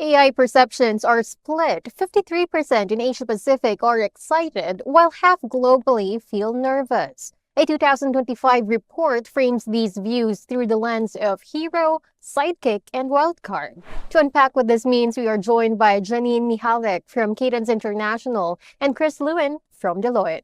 AI perceptions are split. 53% in Asia Pacific are excited, while half globally feel nervous. A 2025 report frames these views through the lens of hero, sidekick, and wildcard. To unpack what this means, we are joined by Janine Mihalik from Cadence International and Chris Lewin from Deloitte.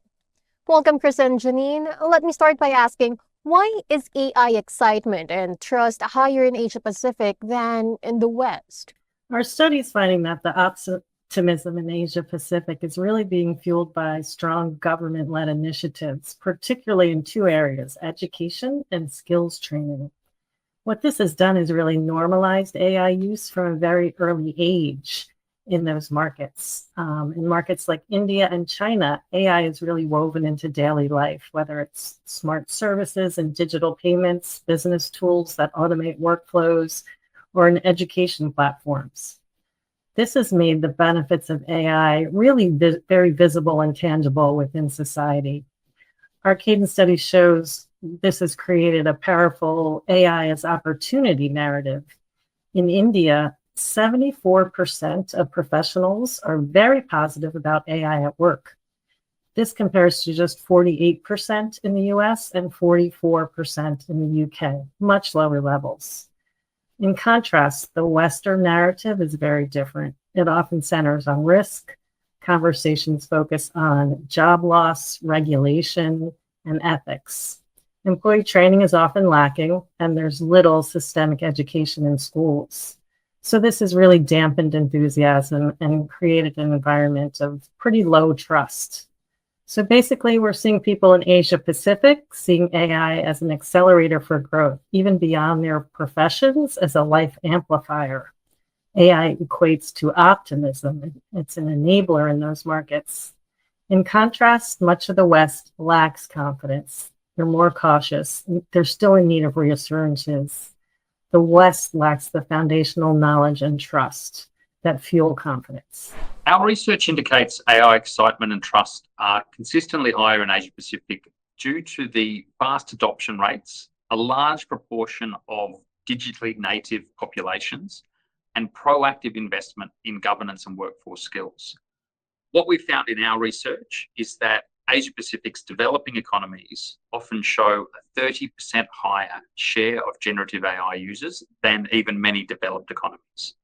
Welcome, Chris and Janine. Let me start by asking, why is AI excitement and trust higher in Asia Pacific than in the West? Our study is finding that the optimism in Asia Pacific is really being fueled by strong government-led initiatives, particularly in two areas, education and skills training. What this has done is really normalized AI use from a very early age in those markets. In markets like India and China, AI is really woven into daily life, whether it's smart services and digital payments, business tools that automate workflows, or in education platforms. This has made the benefits of AI really very visible and tangible within society. Our Cadence study shows this has created a powerful AI as opportunity narrative. In India, 74% of professionals are very positive about AI at work. This compares to just 48% in the US and 44% in the UK, much lower levels. In contrast, the Western narrative is very different. It often centers on risk. Conversations focus on job loss, regulation, and ethics. Employee training is often lacking, and there's little systemic education in schools. So this has really dampened enthusiasm and created an environment of pretty low trust. So basically, we're seeing people in Asia Pacific seeing AI as an accelerator for growth, even beyond their professions as a life amplifier. AI equates to optimism. It's an enabler in those markets. In contrast, much of the West lacks confidence. They're more cautious. They're still in need of reassurances. The West lacks the foundational knowledge and trust that fuel confidence. Our research indicates AI excitement and trust are consistently higher in Asia Pacific due to the fast adoption rates, a large proportion of digitally native populations, and proactive investment in governance and workforce skills. What we found in our research is that Asia Pacific's developing economies often show a 30% higher share of generative AI users than even many developed economies.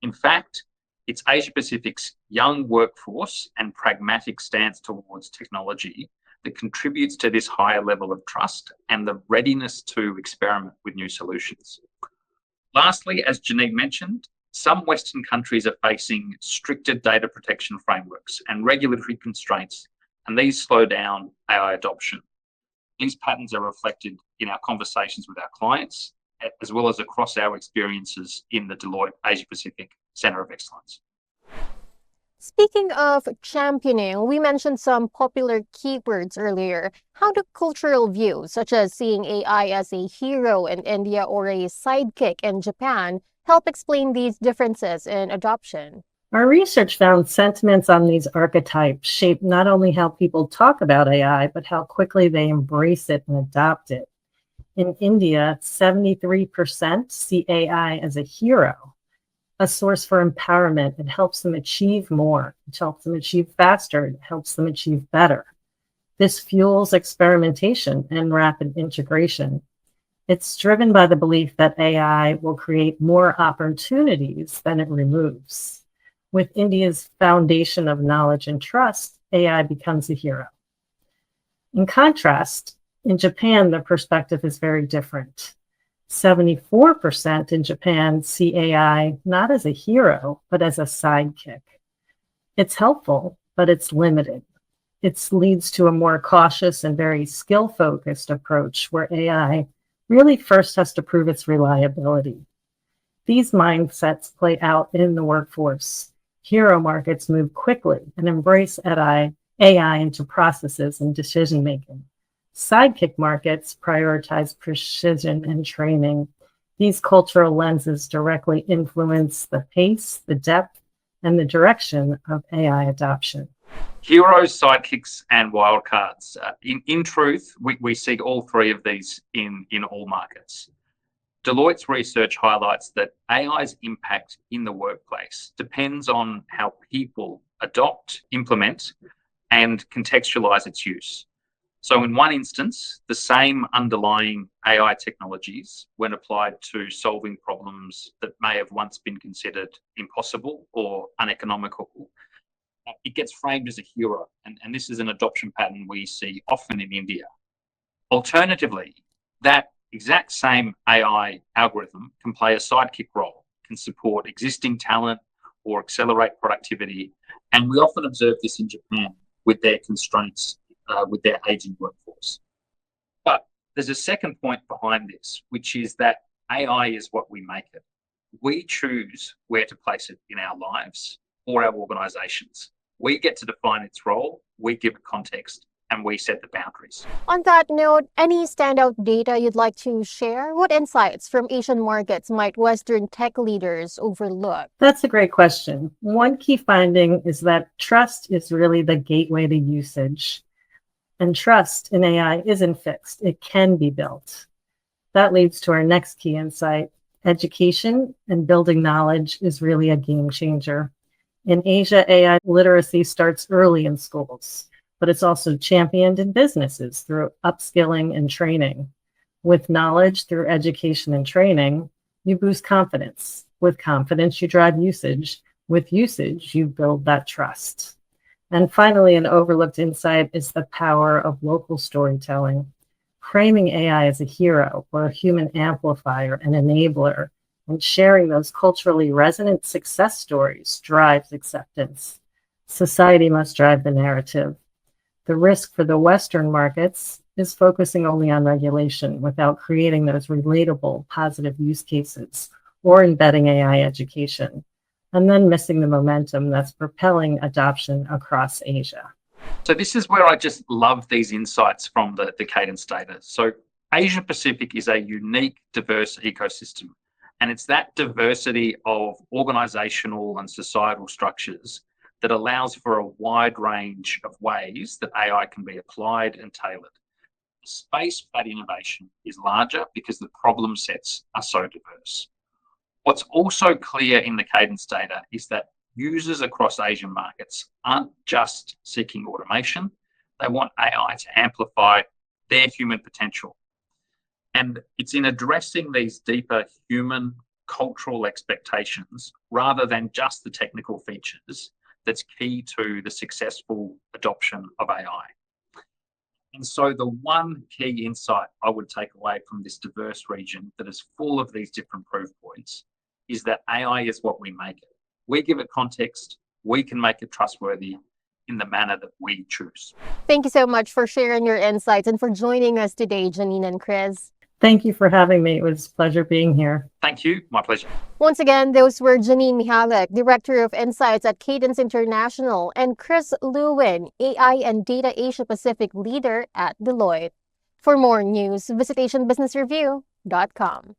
In fact, it's Asia Pacific's young workforce and pragmatic stance towards technology that contributes to this higher level of trust and the readiness to experiment with new solutions. Lastly, as Janine mentioned, some Western countries are facing stricter data protection frameworks and regulatory constraints, and these slow down AI adoption. These patterns are reflected in our conversations with our clients, as well as across our experiences in the Deloitte Asia Pacific Center of Excellence. Speaking of championing, we mentioned some popular keywords earlier. How do cultural views, such as seeing AI as a hero in India or a sidekick in Japan, help explain these differences in adoption? Our research found sentiments on these archetypes shape not only how people talk about AI, but how quickly they embrace it and adopt it. In India, 73% see AI as a hero, a source for empowerment. It helps them achieve more. It helps them achieve faster. It helps them achieve better. This fuels experimentation and rapid integration. It's driven by the belief that AI will create more opportunities than it removes. With India's foundation of knowledge and trust, AI becomes a hero. In contrast, in Japan, the perspective is very different. 74% in Japan see AI not as a hero, but as a sidekick. It's helpful, but it's limited. It leads to a more cautious and very skill-focused approach where AI really first has to prove its reliability. These mindsets play out in the workforce. Hero markets move quickly and embrace AI into processes and decision-making. Sidekick markets prioritize precision and training. These cultural lenses directly influence the pace, the depth, and the direction of AI adoption. Heroes, sidekicks, and wildcards. In truth, we see all three of these in all markets. Deloitte's research highlights that AI's impact in the workplace depends on how people adopt, implement, and contextualize its use. So in one instance, the same underlying AI technologies, when applied to solving problems that may have once been considered impossible or uneconomical, it gets framed as a hero. And this is an adoption pattern we see often in India. Alternatively, that exact same AI algorithm can play a sidekick role, can support existing talent or accelerate productivity. And we often observe this in Japan with their constraints, with their aging workforce. But there's a second point behind this, which is that AI is what we make it. We choose where to place it in our lives or our organizations. We get to define its role, we give it context, and we set the boundaries. On that note, any standout data you'd like to share? What insights from Asian markets might Western tech leaders overlook? That's a great question. One key finding is that trust is really the gateway to usage. And trust in AI isn't fixed. It can be built. That leads to our next key insight. Education and building knowledge is really a game changer. In Asia, AI literacy starts early in schools, but it's also championed in businesses through upskilling and training. With knowledge through education and training, you boost confidence. With confidence, you drive usage. With usage, you build that trust. And finally, an overlooked insight is the power of local storytelling. Framing AI as a hero or a human amplifier and enabler, and sharing those culturally resonant success stories drives acceptance. Society must drive the narrative. The risk for the Western markets is focusing only on regulation without creating those relatable, positive use cases or embedding AI education, and then missing the momentum that's propelling adoption across Asia. So this is where I just love these insights from the Cadence data. So Asia Pacific is a unique, diverse ecosystem. And it's that diversity of organizational and societal structures that allows for a wide range of ways that AI can be applied and tailored. The space for that innovation is larger because the problem sets are so diverse. What's also clear in the Cadence data is that users across Asian markets aren't just seeking automation, they want AI to amplify their human potential. And it's in addressing these deeper human cultural expectations rather than just the technical features that's key to the successful adoption of AI. And so the one key insight I would take away from this diverse region that is full of these different proof points is that AI is what we make it. We give it context, we can make it trustworthy in the manner that we choose. Thank you so much for sharing your insights and for joining us today, Janine and Chris. Thank you for having me. It was a pleasure being here. Thank you. My pleasure. Once again, those were Janine Mihalek, Director of Insights at Cadence International, and Chris Lewin, AI and Data Asia Pacific Leader at Deloitte. For more news, visit AsianBusinessReview.com.